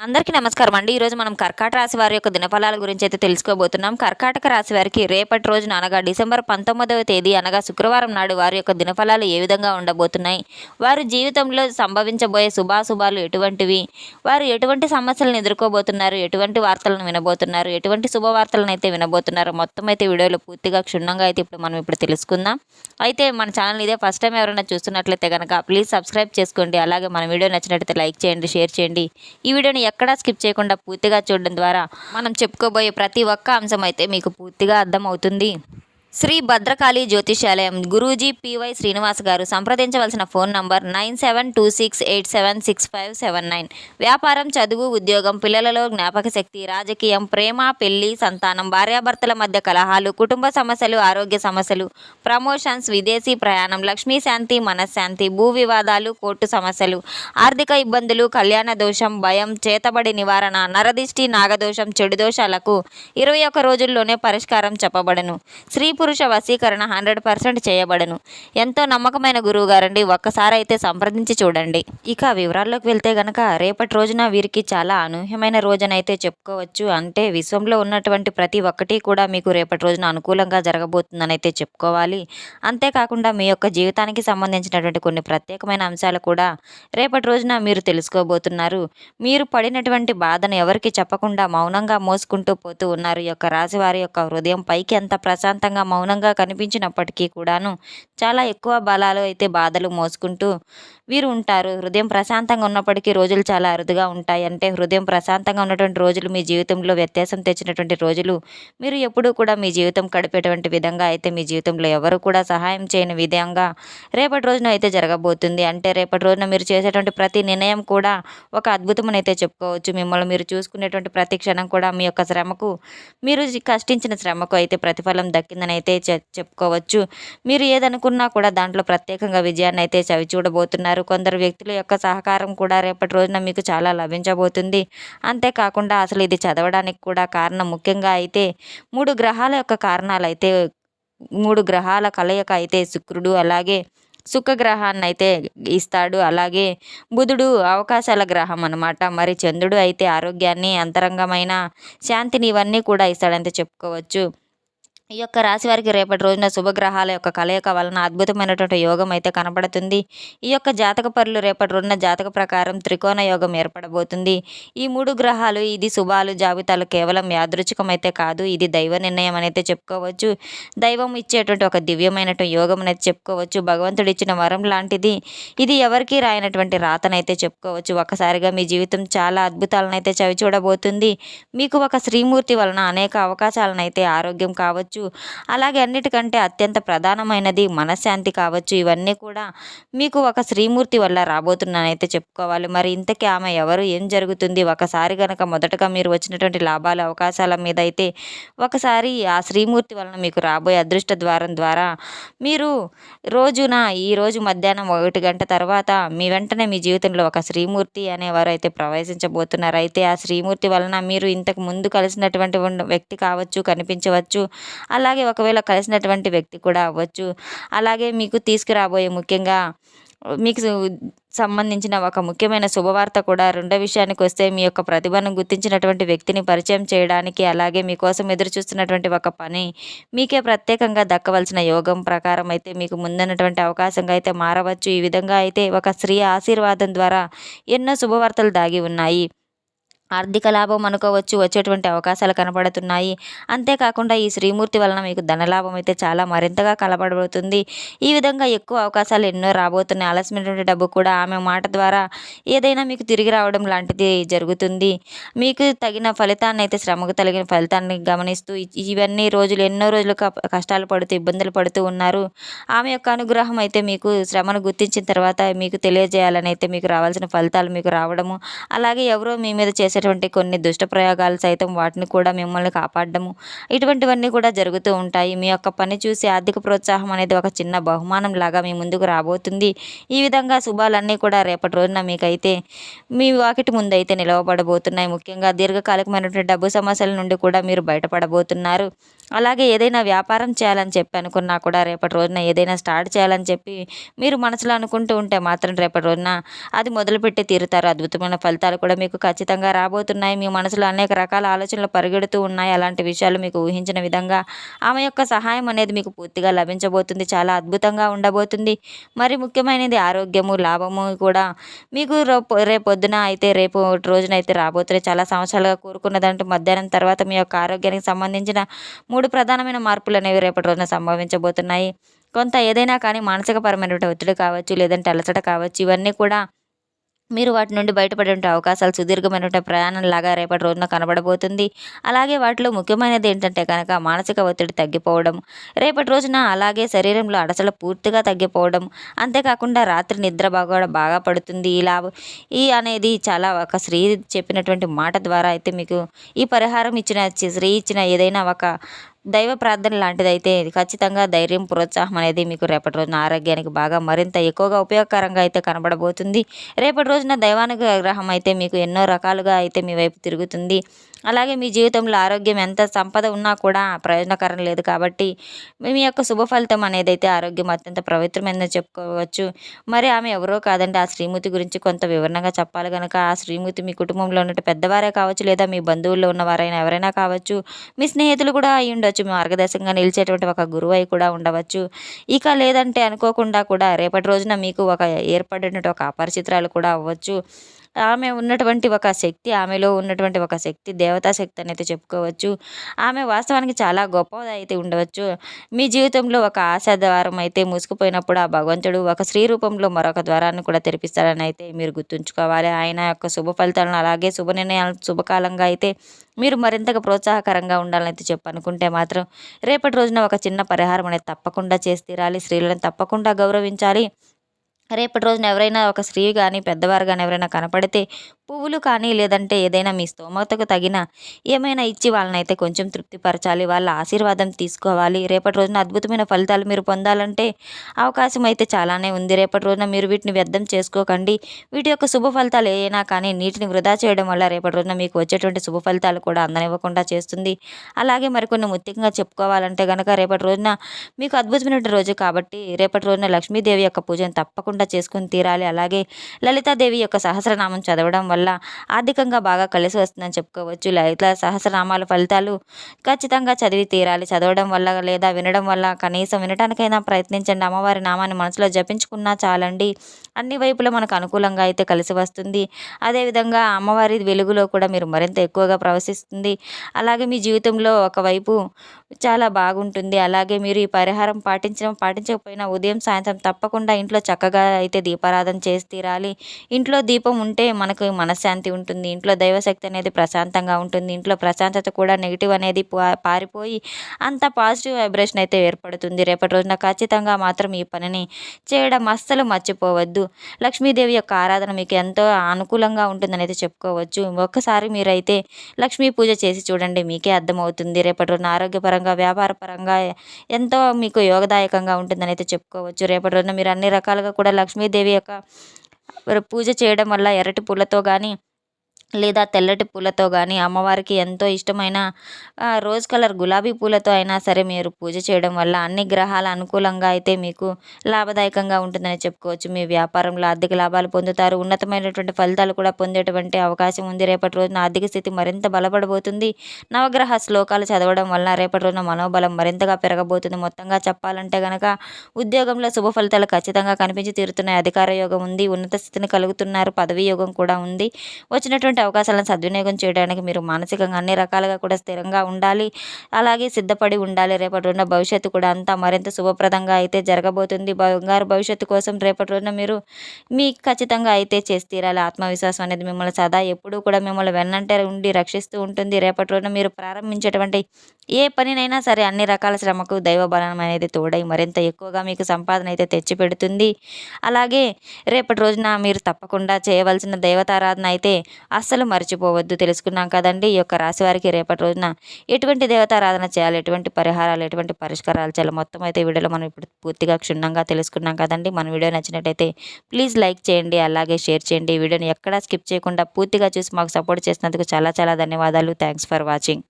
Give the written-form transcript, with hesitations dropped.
అందరికీ నమస్కారం అండి. ఈరోజు మనం కర్కాటక రాశి వారి యొక్క దినఫలాల గురించి అయితే తెలుసుకోబోతున్నాం. కర్కాటక రాశి వారికి రేపటి రోజున అనగా డిసెంబర్ 19వ తేదీ అనగా శుక్రవారం నాడు వారి యొక్క దినఫలాలు ఏ విధంగా ఉండబోతున్నాయి, వారి జీవితంలో సంభవించబోయే శుభాశుభాలు ఎటువంటివి, వారు ఎటువంటి సమస్యలను ఎదుర్కోబోతున్నారు, ఎటువంటి వార్తలను వినబోతున్నారు, ఎటువంటి శుభవార్తలను అయితే వినబోతున్నారు, మొత్తం అయితే వీడియోలో పూర్తిగా క్షుణ్ణంగా అయితే మనం ఇప్పుడు తెలుసుకుందాం. అయితే మన ఛానల్ ఇదే ఫస్ట్ టైం ఎవరైనా చూస్తున్నట్లయితే కనుక ప్లీజ్ సబ్స్క్రైబ్ చేసుకోండి. అలాగే మన వీడియో నచ్చినట్లయితే లైక్ చేయండి, షేర్ చేయండి. ఈ వీడియోని ఎక్కడా స్కిప్ చేయకుండా పూర్తిగా చూడడం ద్వారా మనం చెప్పుకోబోయే ప్రతి ఒక్క అంశం అయితే మీకు పూర్తిగా అర్థమవుతుంది. శ్రీ భద్రకాళి జ్యోతిషాలయం గురూజీ పివై శ్రీనివాస్ గారు. సంప్రదించవలసిన ఫోన్ నంబర్ 9726876579. వ్యాపారం, చదువు, ఉద్యోగం, పిల్లలలో జ్ఞాపక శక్తి, రాజకీయం, ప్రేమ, పెళ్లి, సంతానం, భార్యాభర్తల మధ్య కలహాలు, కుటుంబ సమస్యలు, ఆరోగ్య సమస్యలు, ప్రమోషన్స్, విదేశీ ప్రయాణం, లక్ష్మీ శాంతి, మనశ్శాంతి, భూ వివాదాలు, కోర్టు సమస్యలు, ఆర్థిక ఇబ్బందులు, కళ్యాణ దోషం, భయం, చేతబడి నివారణ, నరదిష్టి, నాగదోషం, చెడు దోషాలకు 21 రోజుల్లోనే పరిష్కారం చెప్పబడను. స్త్రీ పురుష వశీకరణ 100% చేయబడను. ఎంతో నమ్మకమైన గురువు గారండి. ఒక్కసారి అయితే సంప్రదించి చూడండి. ఇక వివరాల్లోకి వెళ్తే గనక రేపటి రోజున వీరికి చాలా అనూహ్యమైన రోజునైతే చెప్పుకోవచ్చు. అంటే విశ్వంలో ఉన్నటువంటి ప్రతి ఒక్కటి కూడా మీకు రేపటి రోజున అనుకూలంగా జరగబోతుందని అయితే చెప్పుకోవాలి. అంతేకాకుండా మీ యొక్క జీవితానికి సంబంధించినటువంటి కొన్ని ప్రత్యేకమైన అంశాలు కూడా రేపటి రోజున మీరు తెలుసుకోబోతున్నారు. మీరు పడినటువంటి బాధను ఎవరికి చెప్పకుండా మౌనంగా మోసుకుంటూ పోతూ ఉన్నారు. ఈ యొక్క రాశి వారి యొక్క హృదయం పైకి ఎంత ప్రశాంతంగా మౌనంగా కనిపించినప్పటికీ కూడాను చాలా ఎక్కువ బలాలు అయితే బాధలు మోసుకుంటూ వీరు ఉంటారు. హృదయం ప్రశాంతంగా ఉన్నప్పటికీ రోజులు చాలా అరుదుగా ఉంటాయి. అంటే హృదయం ప్రశాంతంగా ఉన్నటువంటి రోజులు మీ జీవితంలో వ్యత్యాసం తెచ్చినటువంటి రోజులు. మీరు ఎప్పుడూ కూడా మీ జీవితం గడిపేటువంటి విధంగా అయితే మీ జీవితంలో ఎవరు కూడా సహాయం చేయని విధంగా రేపటి రోజున అయితే జరగబోతుంది. అంటే రేపటి రోజున మీరు చేసేటువంటి ప్రతి నిర్ణయం కూడా ఒక అద్భుతం అయితే చెప్పుకోవచ్చు. మిమ్మల్ని మీరు చూసుకునేటువంటి ప్రతి క్షణం కూడా మీ యొక్క శ్రమకు, మీరు కష్టించిన శ్రమకు అయితే ప్రతిఫలం దక్కిందని అయితే చెప్పుకోవచ్చు. మీరు ఏదనుకున్నా కూడా దాంట్లో ప్రత్యేకంగా విజయాన్ని అయితే చవి చూడబోతున్నారు. కొందరు వ్యక్తుల యొక్క సహకారం కూడా రేపటి రోజున మీకు చాలా లభించబోతుంది. అంతేకాకుండా అసలు ఇది చదవడానికి కూడా కారణం ముఖ్యంగా అయితే 3 గ్రహాల యొక్క కారణాలు అయితే 3 గ్రహాల కలయిక అయితే శుక్రుడు, అలాగే శుక్రగ్రహాన్ని అయితే ఇస్తాడు. అలాగే బుధుడు అవకాశాల గ్రహం అనమాట. మరి చంద్రుడు అయితే ఆరోగ్యాన్ని, అంతరంగమైన శాంతిని ఇవన్నీ కూడా ఇస్తాడంతే చెప్పుకోవచ్చు. ఈ యొక్క రాశి వారికి రేపటి రోజున శుభగ్రహాల యొక్క కలయిక వలన అద్భుతమైనటువంటి యోగం అయితే కనపడుతుంది. ఈ యొక్క జాతక పరులు రేపటి రోజున జాతక ప్రకారం త్రికోణ యోగం ఏర్పడబోతుంది. ఈ 3 గ్రహాలు ఇది శుభాలు జాబితాలు కేవలం యాదృచ్ఛికం అయితే కాదు, ఇది దైవ నిర్ణయం అయితే చెప్పుకోవచ్చు. దైవం ఇచ్చేటువంటి ఒక దివ్యమైనటువంటి యోగం అయితే చెప్పుకోవచ్చు. భగవంతుడు ఇచ్చిన వరం లాంటిది ఇది. ఎవరికీ రాయనటువంటి రాతనైతే చెప్పుకోవచ్చు. ఒక్కసారిగా మీ జీవితం చాలా అద్భుతాలనైతే చవి చూడబోతుంది. మీకు ఒక శ్రీమూర్తి వలన అనేక అవకాశాలనైతే, ఆరోగ్యం కావచ్చు, అలాగే అన్నిటికంటే అత్యంత ప్రధానమైనది మనశ్శాంతి కావచ్చు. ఇవన్నీ కూడా మీకు ఒక శ్రీమూర్తి వల్ల రాబోతున్నానైతే చెప్పుకోవాలి. మరి ఇంతకీ ఆమె ఎవరు, ఏం జరుగుతుంది? ఒకసారి కనుక మొదటగా మీరు వచ్చినటువంటి లాభాల అవకాశాల మీద అయితే ఒకసారి ఆ శ్రీమూర్తి వలన మీకు రాబోయే అదృష్ట ద్వారం ద్వారా మీరు ఈరోజు మధ్యాహ్నం 1 గంట తర్వాత మీ వెంటనే మీ జీవితంలో ఒక శ్రీమూర్తి అనేవారు అయితే ప్రవేశించబోతున్నారు. అయితే ఆ శ్రీమూర్తి వలన మీరు ఇంతకు ముందు కలిసినటువంటి వ్యక్తి కావచ్చు, కనిపించవచ్చు. అలాగే ఒకవేళ కలిసినటువంటి వ్యక్తి కూడా అవ్వచ్చు. అలాగే మీకు తీసుకురాబోయే ముఖ్యంగా మీకు సంబంధించిన ఒక ముఖ్యమైన శుభవార్త కూడా. రెండో విషయానికి వస్తే మీ యొక్క ప్రతిభను గుర్తించినటువంటి వ్యక్తిని పరిచయం చేయడానికి, అలాగే మీకోసం ఎదురు చూస్తున్నటువంటి ఒక పని మీకే ప్రత్యేకంగా దక్కవలసిన యోగం ప్రకారం అయితే మీకు ముందున్నటువంటి అవకాశంగా అయితే మారవచ్చు. ఈ విధంగా అయితే ఒక స్త్రీ ఆశీర్వాదం ద్వారా ఎన్నో శుభవార్తలు దాగి ఉన్నాయి. ఆర్థిక లాభం అనుకోవచ్చు, వచ్చేటువంటి అవకాశాలు కనపడుతున్నాయి. అంతేకాకుండా ఈ శ్రీమూర్తి వలన మీకు ధనలాభం అయితే చాలా మరింతగా కనపడబోతుంది. ఈ విధంగా ఎక్కువ అవకాశాలు ఎన్నో రాబోతున్నాయి. ఆలస్యమైనటువంటి డబ్బు కూడా ఆమె మాట ద్వారా ఏదైనా మీకు తిరిగి రావడం లాంటిది జరుగుతుంది. మీకు తగిన ఫలితాన్ని అయితే, శ్రమకు తగిన ఫలితాన్ని గమనిస్తూ ఇవన్నీ రోజులు ఎన్నో రోజులు కష్టాలు పడుతూ ఇబ్బందులు పడుతూ ఉన్నారు. ఆమె యొక్క అనుగ్రహం అయితే మీకు శ్రమను గుర్తించిన తర్వాత మీకు తెలియజేయాలని అయితే మీకు రావాల్సిన ఫలితాలు మీకు రావడము, అలాగే ఎవరో మీ మీద చేసే కొన్ని దుష్ట ప్రయోగాలు సైతం వాటిని కూడా మిమ్మల్ని కాపాడము, ఇటువంటివన్నీ కూడా జరుగుతూ ఉంటాయి. మీ యొక్క పని చూసి ఆర్థిక ప్రోత్సాహం అనేది ఒక చిన్న బహుమానం లాగా మీ ముందుకు రాబోతుంది. ఈ విధంగా శుభాలన్నీ కూడా రేపటి రోజున మీకైతే మీ వాకిటి ముందైతే నిలవబడబోతున్నాయి. ముఖ్యంగా దీర్ఘకాలికమైనటువంటి డబ్బు సమస్యల నుండి కూడా మీరు బయటపడబోతున్నారు. అలాగే ఏదైనా వ్యాపారం చేయాలని చెప్పి అనుకున్నా కూడా రేపటి రోజున ఏదైనా స్టార్ట్ చేయాలని చెప్పి మీరు మనసులో అనుకుంటూ ఉంటే మాత్రం రేపటి రోజున అది మొదలుపెట్టి తీరుతారు. అద్భుతమైన ఫలితాలు కూడా మీకు ఖచ్చితంగా రాబోతున్నాయి. మీ మనసులో అనేక రకాల ఆలోచనలు పరిగెడుతూ ఉన్నాయి. అలాంటి విషయాలు మీకు ఊహించిన విధంగా ఆమె యొక్క సహాయం అనేది మీకు పూర్తిగా లభించబోతుంది. చాలా అద్భుతంగా ఉండబోతుంది. మరి ముఖ్యమైనది ఆరోగ్యము, లాభము కూడా మీకు రేపొద్దున అయితే రేపు రోజునైతే రాబోతున్నాయి. చాలా సంవత్సరాలుగా కోరుకున్నదంటూ మధ్యాహ్నం తర్వాత మీ యొక్క ఆరోగ్యానికి సంబంధించిన 3 ప్రధానమైన మార్పులనేవి రేపటి రోజున సంభవించబోతున్నాయి. కొంత ఏదైనా కానీ మానసికపరమైనటువంటి ఒత్తిడి కావచ్చు, లేదంటే అలసట కావచ్చు, ఇవన్నీ కూడా మీరు వాటి నుండి బయటపడేటువంటి అవకాశాలు సుదీర్ఘమైనటువంటి ప్రయాణంలాగా రేపటి రోజున కనబడబోతుంది. అలాగే వాటిలో ముఖ్యమైనది ఏంటంటే కనుక మానసిక ఒత్తిడి తగ్గిపోవడం, రేపటి రోజున అలాగే శరీరంలో అలసట పూర్తిగా తగ్గిపోవడం, అంతేకాకుండా రాత్రి నిద్ర బాగా పడుతుంది. ఈ అనేది చాలా ఒక స్త్రీ చెప్పినటువంటి మాట ద్వారా అయితే మీకు ఈ పరిహారం ఇచ్చిన స్త్రీ ఇచ్చిన ఏదైనా ఒక దైవ ప్రార్థన లాంటిదైతే ఇది ఖచ్చితంగా ధైర్యం, ప్రోత్సాహం అనేది మీకు రేపటి రోజున ఆరోగ్యానికి బాగా మరింత ఎక్కువగా ఉపయోగకరంగా అయితే కనబడబోతుంది. రేపటి రోజున దైవానుగ్రహం అయితే మీకు ఎన్నో రకాలుగా అయితే మీ వైపు తిరుగుతుంది. అలాగే మీ జీవితంలో ఆరోగ్యం ఎంత సంపద ఉన్నా కూడా ప్రయోజనకరం లేదు కాబట్టి మీ యొక్క శుభ ఫలితం అనేది అయితే ఆరోగ్యం అత్యంత పవిత్రమైనదని చెప్పుకోవచ్చు. మరి ఆమె ఎవరో కాదండి, ఆ శ్రీమూర్తి గురించి కొంత వివరణగా చెప్పాలి గనక ఆ శ్రీమూర్తి మీ కుటుంబంలో ఉన్నట్టు పెద్దవారే కావచ్చు, లేదా మీ బంధువుల్లో ఉన్నవారైనా ఎవరైనా కావచ్చు, మీ స్నేహితులు కూడా అయి ఉండొచ్చు, మీ మార్గదర్శకంగా నిలిచేటువంటి ఒక గురువు అయి కూడా ఉండవచ్చు. ఇక లేదంటే అనుకోకుండా కూడా రేపటి రోజున మీకు ఒక ఏర్పడినటువంటి ఒక అపరిచితురాలు కూడా అవ్వచ్చు. ఆమె ఉన్నటువంటి ఒక శక్తి, ఆమెలో ఉన్నటువంటి ఒక శక్తి దేవతా శక్తి అనైతే చెప్పుకోవచ్చు. ఆమె వాస్తవానికి చాలా గొప్పదైతే ఉండవచ్చు. మీ జీవితంలో ఒక ఆశా ద్వారం అయితే మూసుకుపోయినప్పుడు ఆ భగవంతుడు ఒక స్త్రీ రూపంలో మరొక ద్వారాన్ని కూడా తెరిపిస్తాడని అయితే మీరు గుర్తుంచుకోవాలి. ఆయన యొక్క శుభ ఫలితాలను అలాగే శుభ నిర్ణయాలను శుభకాలంగా అయితే మీరు మరింతగా ప్రోత్సాహకరంగా ఉండాలని అయితే అనుకుంటే మాత్రం రేపటి రోజున ఒక చిన్న పరిహారం అనేది తప్పకుండా చేసి తీరాలి. స్త్రీలను తప్పకుండా గౌరవించాలి. రేపటి రోజున ఎవరైనా ఒక స్త్రీ కానీ పెద్దవారు కానీ ఎవరైనా కనపడితే పువ్వులు కానీ లేదంటే ఏదైనా మీ స్తోమతకు తగిన ఏమైనా ఇచ్చి వాళ్ళనైతే కొంచెం తృప్తిపరచాలి. వాళ్ళ ఆశీర్వాదం తీసుకోవాలి. రేపటి రోజున అద్భుతమైన ఫలితాలు మీరు పొందాలంటే అవకాశం అయితే చాలానే ఉంది. రేపటి రోజున మీరు వీటిని వ్యర్థం చేసుకోకండి. వీటి యొక్క శుభ ఫలితాలు ఏవైనా కానీ నీటిని వృధా చేయడం వల్ల రేపటి రోజున మీకు వచ్చేటువంటి శుభ ఫలితాలు కూడా అందనివ్వకుండా చేస్తుంది. అలాగే మరికొన్ని ముఖ్యంగా చెప్పుకోవాలంటే కనుక రేపటి రోజున మీకు అద్భుతమైన రోజు కాబట్టి రేపటి రోజున లక్ష్మీదేవి యొక్క పూజను తప్పకుండా చేసుకుని తీరాలి. అలాగే లలితాదేవి యొక్క సహస్రనామం చదవడం వల్ల ఆర్థికంగా బాగా కలిసి వస్తుందని చెప్పుకోవచ్చు. లలిత సహస్రనామాల ఫలితాలు ఖచ్చితంగా చదివి తీరాలి. చదవడం వల్ల లేదా వినడం వల్ల కనీసం వినటానికైనా ప్రయత్నించండి. అమ్మవారి నామాన్ని మనసులో జపించుకున్నా చాలండి. అన్ని వైపులా మనకు అనుకూలంగా అయితే కలిసి వస్తుంది. అదేవిధంగా అమ్మవారి వెలుగులో కూడా మీరు మరింత ఎక్కువగా ప్రవశిస్తుంది. అలాగే మీ జీవితంలో ఒకవైపు చాలా బాగుంటుంది. అలాగే మీరు ఈ పరిహారం పాటించకపోయినా ఉదయం సాయంత్రం తప్పకుండా ఇంట్లో చక్కగా అయితే దీపారాధన చేసి తీరాలి. ఇంట్లో దీపం ఉంటే మనకు మనశ్శాంతి ఉంటుంది. ఇంట్లో దైవశక్తి అనేది ప్రశాంతంగా ఉంటుంది. ఇంట్లో ప్రశాంతత కూడా నెగిటివ్ అనేది పారిపోయి అంత పాజిటివ్ వైబ్రేషన్ అయితే ఏర్పడుతుంది. రేపటి రోజున ఖచ్చితంగా మాత్రం ఈ పనిని చేయడం అస్సలు మర్చిపోవద్దు. లక్ష్మీదేవి యొక్క ఆరాధన మీకు ఎంతో అనుకూలంగా ఉంటుందని అయితే చెప్పుకోవచ్చు. ఒక్కసారి మీరైతే లక్ష్మీ పూజ చేసి చూడండి, మీకే అర్థమవుతుంది. రేపటి రోజున ఆరోగ్యపరంగా, వ్యాపారపరంగా ఎంతో మీకు యోగదాయకంగా ఉంటుందని అయితే చెప్పుకోవచ్చు. రేపటి రోజున మీరు అన్ని రకాలుగా కూడా లక్ష్మీదేవి యొక్క పూజ చేయడం వల్ల ఎర్రటి పూలతో కానీ లేదా తెల్లటి పూలతో కానీ అమ్మవారికి ఎంతో ఇష్టమైన రోజ్ కలర్ గులాబీ పూలతో అయినా సరే మీరు పూజ చేయడం వల్ల అన్ని గ్రహాల అనుకూలంగా అయితే మీకు లాభదాయకంగా ఉంటుందని చెప్పుకోవచ్చు. మీ వ్యాపారంలో ఆర్థిక లాభాలు పొందుతారు. ఉన్నతమైనటువంటి ఫలితాలు కూడా పొందేటువంటి అవకాశం ఉంది. రేపటి రోజున ఆర్థిక స్థితి మరింత బలపడబోతుంది. నవగ్రహ శ్లోకాలు చదవడం వల్ల రేపటి రోజున మనోబలం మరింతగా పెరగబోతుంది. మొత్తంగా చెప్పాలంటే కనుక ఉద్యోగంలో శుభ ఫలితాలు ఖచ్చితంగా కనిపించి తీరుతున్నాయి. అధికార యోగం ఉంది. ఉన్నత స్థితిని కలుగుతున్నారు. పదవీ యోగం కూడా ఉంది. వచ్చినటువంటి అవకాశాలను సద్వినియోగం చేయడానికి మీరు మానసికంగా అన్ని రకాలుగా కూడా స్థిరంగా ఉండాలి. అలాగే సిద్ధపడి ఉండాలి. రేపటి రోజున భవిష్యత్తు కూడా అంతా మరింత శుభప్రదంగా అయితే జరగబోతుంది. బంగారు భవిష్యత్తు కోసం రేపటి రోజున మీరు ఖచ్చితంగా అయితే చేసి తీరాలి. ఆత్మవిశ్వాసం అనేది మిమ్మల్ని సదా ఎప్పుడూ కూడా మిమ్మల్ని వెన్నంటే ఉండి రక్షిస్తూ ఉంటుంది. రేపటి రోజున మీరు ప్రారంభించేటువంటి ఏ పనినైనా సరే అన్ని రకాల శ్రమకు దైవ బలం అనేది తోడై మరింత ఎక్కువగా మీకు సంపాదన అయితే తెచ్చిపెడుతుంది. అలాగే రేపటి రోజున మీరు తప్పకుండా చేయవలసిన దేవతారాధన అయితే అస్సలు మర్చిపోవద్దు. తెలుసుకున్నాం కదండి ఈ యొక్క రాశి వారికి రేపటి రోజున ఎటువంటి దేవతారాధన చేయాలి, ఎటువంటి పరిహారాలు, ఎటువంటి పరిష్కారాలు చేయాలి, మొత్తం అయితే వీడియోలో మనం ఇప్పుడు పూర్తిగా క్షుణ్ణంగా తెలుసుకున్నాం కదండి. మన వీడియో నచ్చినట్టయితే ప్లీజ్ లైక్ చేయండి, అలాగే షేర్ చేయండి. ఈ వీడియోని ఎక్కడా స్కిప్ చేయకుండా పూర్తిగా చూసి మాకు సపోర్ట్ చేసినందుకు చాలా చాలా ధన్యవాదాలు. Thanks for watching.